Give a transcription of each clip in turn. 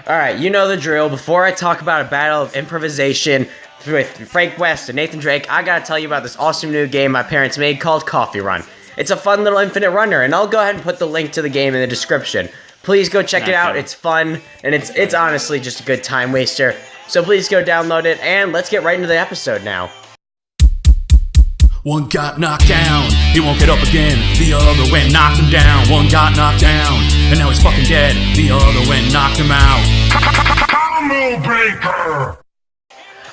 Alright, you know the drill. Before I talk about a battle of improvisation with Frank West and Nathan Drake, I gotta tell you about this awesome new game my parents made called Coffee Run. It's a fun little infinite runner, and I'll go ahead and put the link to the game in the description. Please go check it out. It's fun, and it's honestly just a good time waster. So please go download it, and let's get right into the episode now. One got knocked down, he won't get up again. The other went and knocked him down. One got knocked down, and now he's fucking dead. The other went and knocked him out. Combo breaker!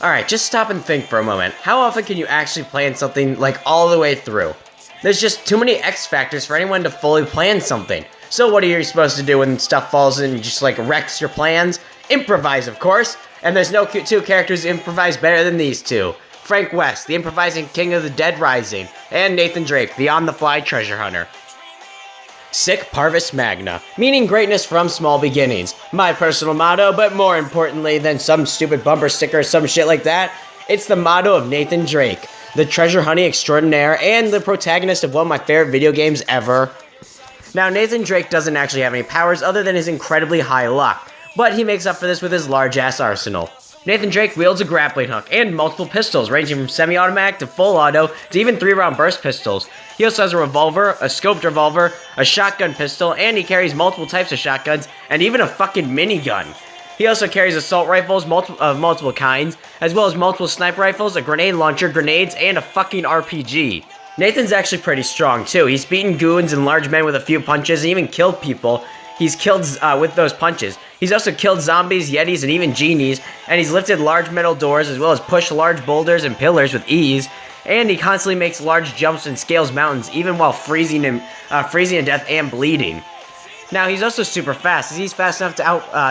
Alright, just stop and think for a moment. How often can you actually plan something, like, all the way through? There's just too many X factors for anyone to fully plan something. So what are you supposed to do when stuff falls in and just, like, wrecks your plans? Improvise, of course! And there's no two characters who improvise better than these two. Frank West, the improvising king of the Dead Rising, and Nathan Drake, the on-the-fly treasure hunter. Sic Parvis Magna, meaning greatness from small beginnings. My personal motto, but more importantly than some stupid bumper sticker or some shit like that, it's the motto of Nathan Drake, the treasure hunting extraordinaire and the protagonist of one of my favorite video games ever. Now, Nathan Drake doesn't actually have any powers other than his incredibly high luck, but he makes up for this with his large-ass arsenal. Nathan Drake wields a grappling hook and multiple pistols, ranging from semi-automatic to full auto to even 3-round burst pistols. He also has a revolver, a scoped revolver, a shotgun pistol, and he carries multiple types of shotguns, and even a fucking minigun. He also carries assault rifles of multiple kinds, as well as multiple sniper rifles, a grenade launcher, grenades, and a fucking RPG. Nathan's actually pretty strong too. He's beaten goons and large men with a few punches, and even killed people. He's killed with those punches. He's also killed zombies, yetis, and even genies, and he's lifted large metal doors as well as pushed large boulders and pillars with ease, and he constantly makes large jumps and scales mountains even while freezing to death and bleeding. Now, he's also super fast, as he's fast enough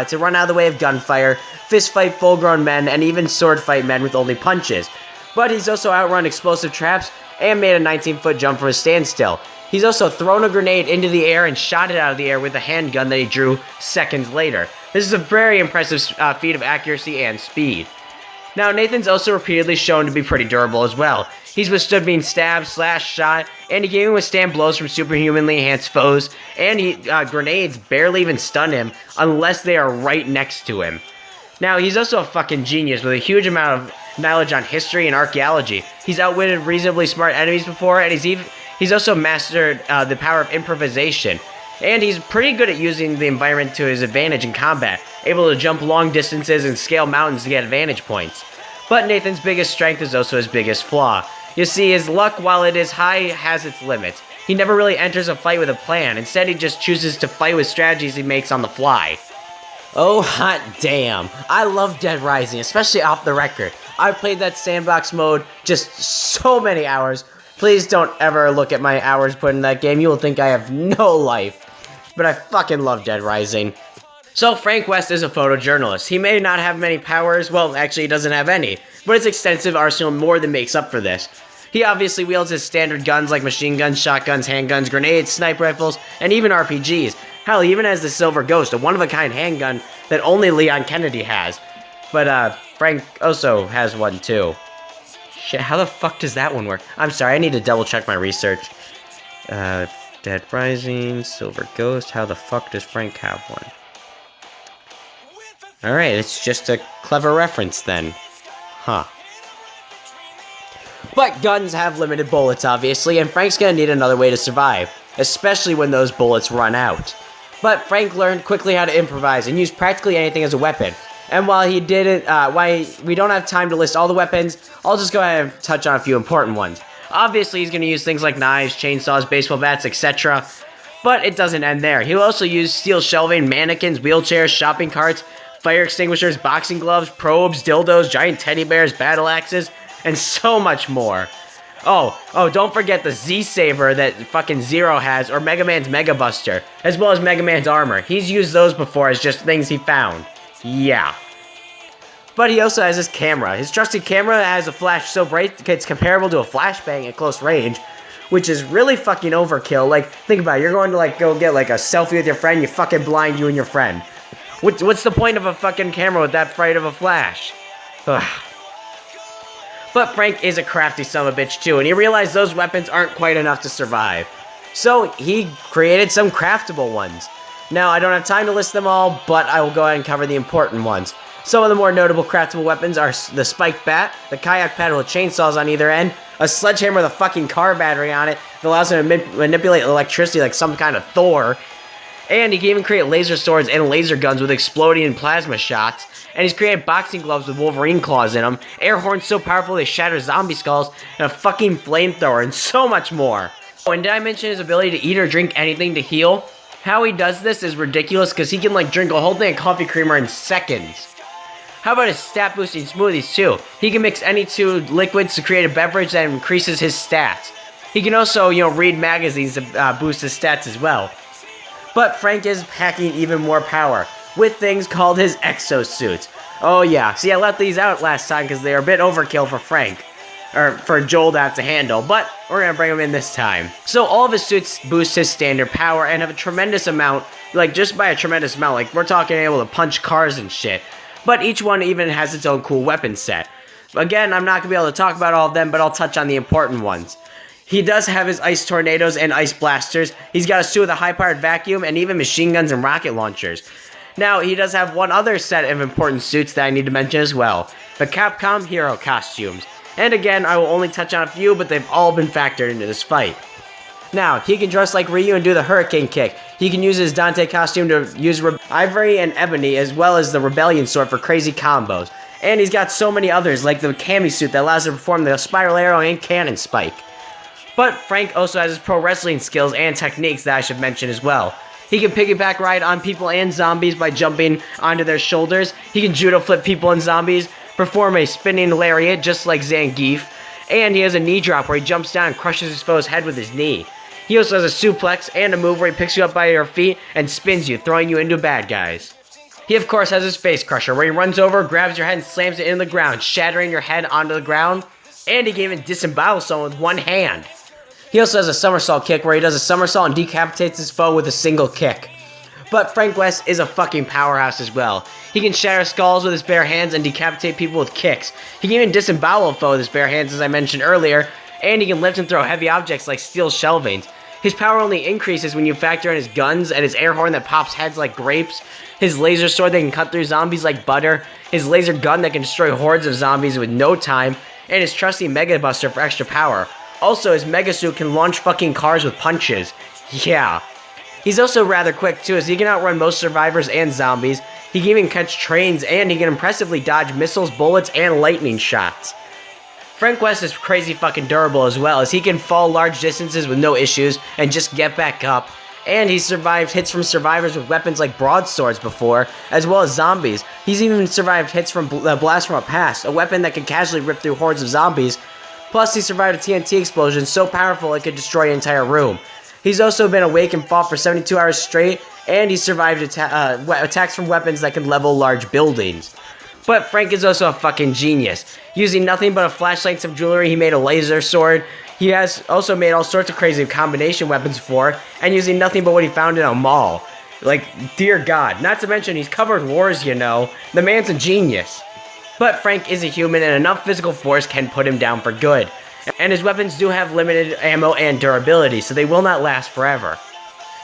to run out of the way of gunfire, fist fight full-grown men, and even sword fight men with only punches. But he's also outrun explosive traps and made a 19-foot jump from a standstill. He's also thrown a grenade into the air and shot it out of the air with a handgun that he drew seconds later. This is a very impressive feat of accuracy and speed. Now, Nathan's also repeatedly shown to be pretty durable as well. He's withstood being stabbed, slashed, shot, and he can even withstand blows from superhumanly enhanced foes, and grenades barely even stun him unless they are right next to him. Now, he's also a fucking genius with a huge amount of knowledge on history and archaeology. He's outwitted reasonably smart enemies before, and he's also mastered the power of improvisation. And he's pretty good at using the environment to his advantage in combat, able to jump long distances and scale mountains to get advantage points. But Nathan's biggest strength is also his biggest flaw. You see, his luck, while it is high, has its limits. He never really enters a fight with a plan. Instead, he just chooses to fight with strategies he makes on the fly. Oh, hot damn. I love Dead Rising, especially off the record. I played that sandbox mode just so many hours. Please don't ever look at my hours put in that game. You will think I have no life. But I fucking love Dead Rising. So Frank West is a photojournalist. He may not have many powers, well, actually he doesn't have any, but his extensive arsenal more than makes up for this. He obviously wields his standard guns like machine guns, shotguns, handguns, grenades, sniper rifles, and even RPGs. Hell, he even has the Silver Ghost, a one-of-a-kind handgun that only Leon Kennedy has. But Frank also has one too. Shit, how the fuck does that one work? I'm sorry, I need to double check my research. Dead Rising, Silver Ghost, how the fuck does Frank have one? Alright, it's just a clever reference then. Huh. But guns have limited bullets, obviously, and Frank's gonna need another way to survive, especially when those bullets run out. But Frank learned quickly how to improvise and use practically anything as a weapon. And while he didn't, while we don't have time to list all the weapons, I'll just go ahead and touch on a few important ones. Obviously, he's going to use things like knives, chainsaws, baseball bats, etc. But it doesn't end there. He'll also use steel shelving, mannequins, wheelchairs, shopping carts, fire extinguishers, boxing gloves, probes, dildos, giant teddy bears, battle axes, and so much more. Oh, don't forget the Z-Saber that fucking Zero has, or Mega Man's Mega Buster, as well as Mega Man's armor. He's used those before as just things he found. Yeah. But he also has his camera. His trusted camera has a flash so bright it's comparable to a flashbang at close range, which is really fucking overkill. Like, think about it. You're going to, go get, a selfie with your friend, you fucking blind you and your friend. What's the point of a fucking camera with that bright of a flash? Ugh. But Frank is a crafty son of a bitch too, and he realized those weapons aren't quite enough to survive. So he created some craftable ones. Now, I don't have time to list them all, but I will go ahead and cover the important ones. Some of the more notable craftable weapons are the spiked bat, the kayak paddle with chainsaws on either end, a sledgehammer with a fucking car battery on it that allows him to manipulate electricity like some kind of Thor, and he can even create laser swords and laser guns with exploding and plasma shots, and he's created boxing gloves with Wolverine claws in them, air horns so powerful they shatter zombie skulls, and a fucking flamethrower, and so much more. Oh, and did I mention his ability to eat or drink anything to heal? How he does this is ridiculous because he can like drink a whole thing of coffee creamer in seconds. How about his stat boosting smoothies too? He can mix any two liquids to create a beverage that increases his stats. He can also, read magazines to boost his stats as well. But Frank is packing even more power with things called his exosuits. Oh yeah, see I left these out last time because they are a bit overkill for Frank. Or for Joel to have to handle, but we're gonna bring them in this time. So all of his suits boost his standard power and have a tremendous amount, like just by a tremendous amount, like we're talking able to punch cars and shit. But each one even has its own cool weapon set. Again, I'm not gonna be able to talk about all of them, but I'll touch on the important ones. He does have his ice tornadoes and ice blasters. He's got a suit with a high-powered vacuum and even machine guns and rocket launchers. Now, he does have one other set of important suits that I need to mention as well. The Capcom hero costumes. And again, I will only touch on a few, but they've all been factored into this fight. Now, he can dress like Ryu and do the Hurricane Kick. He can use his Dante costume to use Ivory and Ebony, as well as the Rebellion Sword for crazy combos. And he's got so many others, like the Kami suit that allows him to perform the Spiral Arrow and Cannon Spike. But Frank also has his pro wrestling skills and techniques that I should mention as well. He can piggyback ride on people and zombies by jumping onto their shoulders. He can judo flip people and zombies, perform a spinning lariat just like Zangief, and he has a knee drop where he jumps down and crushes his foe's head with his knee. He also has a suplex and a move where he picks you up by your feet and spins you, throwing you into bad guys. He of course has his face crusher where he runs over, grabs your head and slams it into the ground, shattering your head onto the ground, and he can even disembowel someone with one hand. He also has a somersault kick where he does a somersault and decapitates his foe with a single kick. But Frank West is a fucking powerhouse as well. He can shatter skulls with his bare hands and decapitate people with kicks. He can even disembowel a foe with his bare hands, as I mentioned earlier, and he can lift and throw heavy objects like steel shelvings. His power only increases when you factor in his guns and his air horn that pops heads like grapes, his laser sword that can cut through zombies like butter, his laser gun that can destroy hordes of zombies with no time, and his trusty Mega Buster for extra power. Also, his Mega Suit can launch fucking cars with punches. Yeah. He's also rather quick too, as he can outrun most survivors and zombies. He can even catch trains, and he can impressively dodge missiles, bullets, and lightning shots. Frank West is crazy fucking durable as well, as he can fall large distances with no issues and just get back up. And he's survived hits from survivors with weapons like broadswords before, as well as zombies. He's even survived hits from the Blast from a Past, a weapon that can casually rip through hordes of zombies. Plus, he survived a TNT explosion so powerful it could destroy an entire room. He's also been awake and fought for 72 hours straight, and he's survived attacks from weapons that can level large buildings. But Frank is also a fucking genius. Using nothing but a flashlight and some jewelry, he made a laser sword. He has also made all sorts of crazy combination weapons before, and using nothing but what he found in a mall. Like, dear God. Not to mention, he's covered wars, you know. The man's a genius. But Frank is a human, and enough physical force can put him down for good. And his weapons do have limited ammo and durability, so they will not last forever.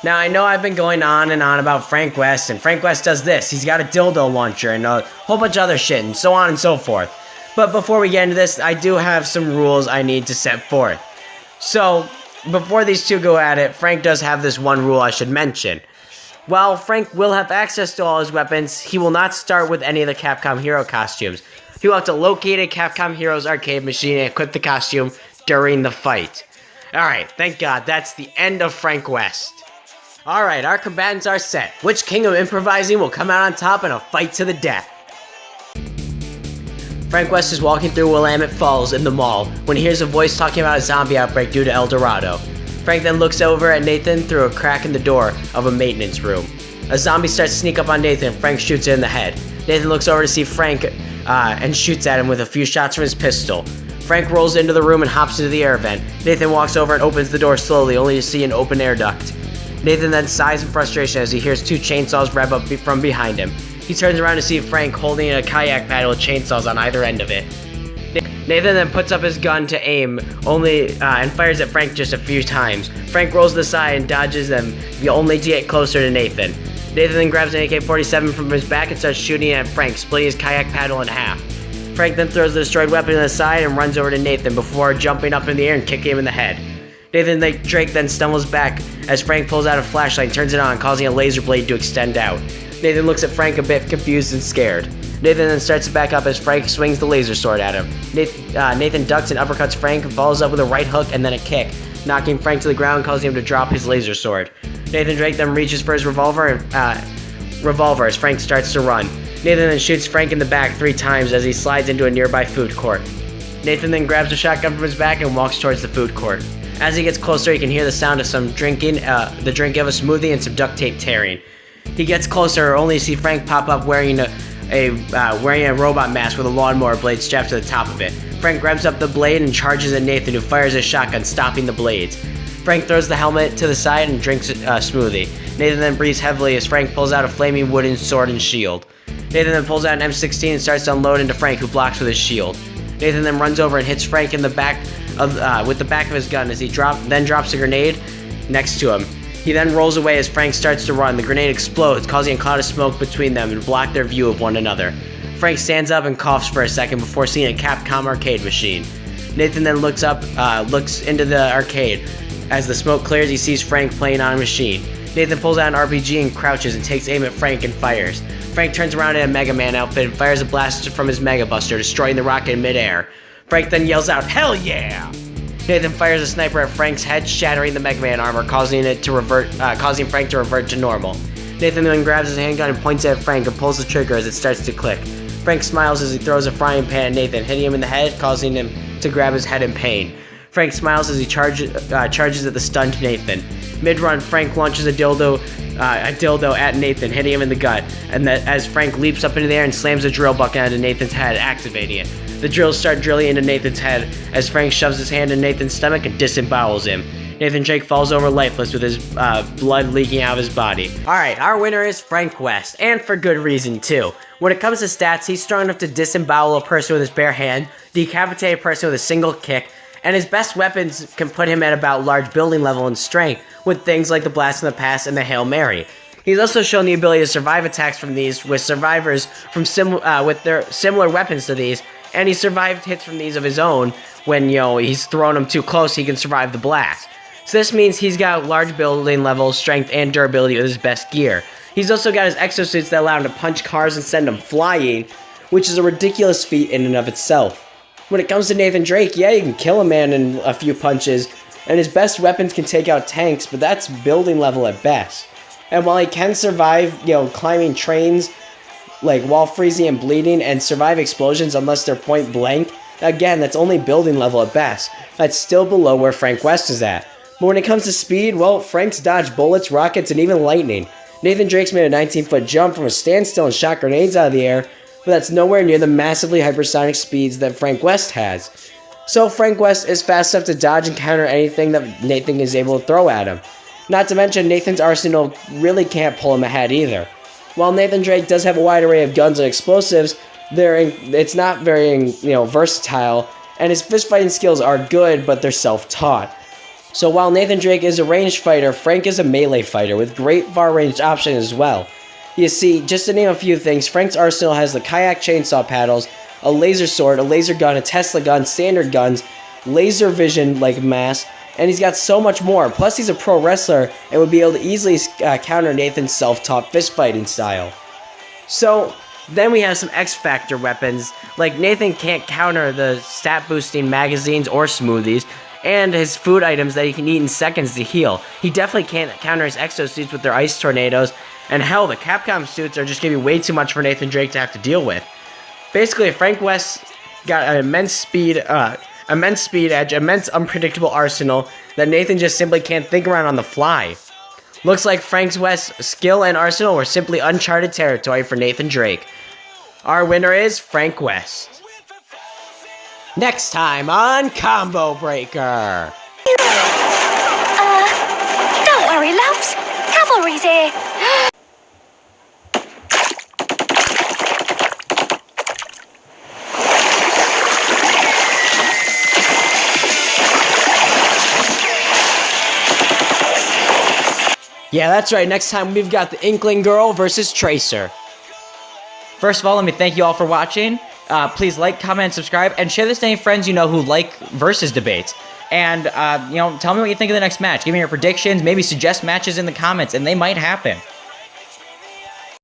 Now, I know I've been going on and on about Frank West, and Frank West does this. He's got a dildo launcher and a whole bunch of other shit, and so on and so forth. But before we get into this, I do have some rules I need to set forth. So, before these two go at it, Frank does have this one rule I should mention. While Frank will have access to all his weapons, he will not start with any of the Capcom hero costumes. He will have to locate a Capcom Heroes arcade machine and equip the costume during the fight. Alright, thank God, that's the end of Frank West. Alright, our combatants are set. Which king of improvising will come out on top in a fight to the death? Frank West is walking through Willamette Falls in the mall when he hears a voice talking about a zombie outbreak due to El Dorado. Frank then looks over at Nathan through a crack in the door of a maintenance room. A zombie starts to sneak up on Nathan and Frank shoots it in the head. Nathan looks over to see Frank and shoots at him with a few shots from his pistol. Frank rolls into the room and hops into the air vent. Nathan walks over and opens the door slowly, only to see an open air duct. Nathan then sighs in frustration as he hears two chainsaws rev up from behind him. He turns around to see Frank holding a kayak paddle with chainsaws on either end of it. Nathan then puts up his gun to aim and fires at Frank just a few times. Frank rolls to the side and dodges them, only to get closer to Nathan. Nathan then grabs an AK-47 from his back and starts shooting at Frank, splitting his kayak paddle in half. Frank then throws the destroyed weapon to the side and runs over to Nathan before jumping up in the air and kicking him in the head. Nathan Drake then stumbles back as Frank pulls out a flashlight and turns it on, causing a laser blade to extend out. Nathan looks at Frank a bit confused and scared. Nathan then starts to back up as Frank swings the laser sword at him. Nathan ducks and uppercuts Frank and follows up with a right hook and then a kick, knocking Frank to the ground, causing him to drop his laser sword. Nathan Drake then reaches for his revolver as Frank starts to run. Nathan then shoots Frank in the back 3 times as he slides into a nearby food court. Nathan then grabs a shotgun from his back and walks towards the food court. As he gets closer, he can hear the sound of some drinking, the drink of a smoothie and some duct tape tearing. He gets closer, only to see Frank pop up wearing a robot mask with a lawnmower blade strapped to the top of it. Frank grabs up the blade and charges at Nathan, who fires his shotgun, stopping the blades. Frank throws the helmet to the side and drinks a smoothie. Nathan then breathes heavily as Frank pulls out a flaming wooden sword and shield. Nathan then pulls out an M16 and starts to unload into Frank, who blocks with his shield. Nathan then runs over and hits Frank in the back with the back of his gun as he drops a grenade next to him. He then rolls away as Frank starts to run. The grenade explodes, causing a cloud of smoke between them and block their view of one another. Frank stands up and coughs for a second before seeing a Capcom arcade machine. Nathan then looks into the arcade. As the smoke clears, he sees Frank playing on a machine. Nathan pulls out an RPG and crouches and takes aim at Frank and fires. Frank turns around in a Mega Man outfit and fires a blast from his Mega Buster, destroying the rocket in midair. Frank then yells out, "Hell yeah!" Nathan fires a sniper at Frank's head, shattering the Mega Man armor, causing Frank to revert to normal. Nathan then grabs his handgun and points it at Frank and pulls the trigger as it starts to click. Frank smiles as he throws a frying pan at Nathan, hitting him in the head, causing him to grab his head in pain. Frank smiles as he charges at the stunned Nathan. Mid-run, Frank launches a dildo at Nathan, hitting him in the gut, and as Frank leaps up into the air and slams a drill bucket onto Nathan's head, activating it. The drills start drilling into Nathan's head as Frank shoves his hand in Nathan's stomach and disembowels him. Nathan Drake falls over lifeless with his blood leaking out of his body. Alright, our winner is Frank West, and for good reason too. When it comes to stats, he's strong enough to disembowel a person with his bare hand, decapitate a person with a single kick, and his best weapons can put him at about large building level in strength, with things like the Blast from the Past and the Hail Mary. He's also shown the ability to survive attacks from these with survivors from with their similar weapons to these, and he survived hits from these of his own when, he's thrown them too close, he can survive the blast. So this means he's got large building level, strength, and durability with his best gear. He's also got his exosuits that allow him to punch cars and send them flying, which is a ridiculous feat in and of itself. When it comes to Nathan Drake, yeah, you can kill a man in a few punches, and his best weapons can take out tanks, but that's building level at best. And while he can survive, climbing trains, like wall freezing and bleeding, and survive explosions unless they're point blank, again, that's only building level at best. That's still below where Frank West is at. But when it comes to speed, well, Frank's dodged bullets, rockets, and even lightning. Nathan Drake's made a 19-foot jump from a standstill and shot grenades out of the air, but that's nowhere near the massively hypersonic speeds that Frank West has. So Frank West is fast enough to dodge and counter anything that Nathan is able to throw at him. Not to mention, Nathan's arsenal really can't pull him ahead either. While Nathan Drake does have a wide array of guns and explosives, it's not very versatile, and his fistfighting skills are good, but they're self-taught. So while Nathan Drake is a ranged fighter, Frank is a melee fighter with great far-range options as well. You see, just to name a few things, Frank's arsenal has the kayak chainsaw paddles, a laser sword, a laser gun, a Tesla gun, standard guns, laser vision mask, and he's got so much more. Plus, he's a pro wrestler and would be able to easily counter Nathan's self-taught fist-fighting style. So then we have some X-Factor weapons, like Nathan can't counter the stat-boosting magazines or smoothies, and his food items that he can eat in seconds to heal. He definitely can't counter his exosuits with their ice tornadoes, and hell, the Capcom suits are just going to be way too much for Nathan Drake to have to deal with. Basically, Frank West got an immense speed edge, immense unpredictable arsenal that Nathan just simply can't think around on the fly. Looks like Frank West's skill and arsenal were simply uncharted territory for Nathan Drake. Our winner is Frank West. Next time on Combo Breaker. Don't worry, loves. Cavalry's here. Yeah, that's right. Next time we've got the Inkling Girl versus Tracer. First of all, let me thank you all for watching. Please like, comment, and subscribe, and share this to any friends you know who like versus debates. And, tell me what you think of the next match. Give me your predictions, maybe suggest matches in the comments, and they might happen.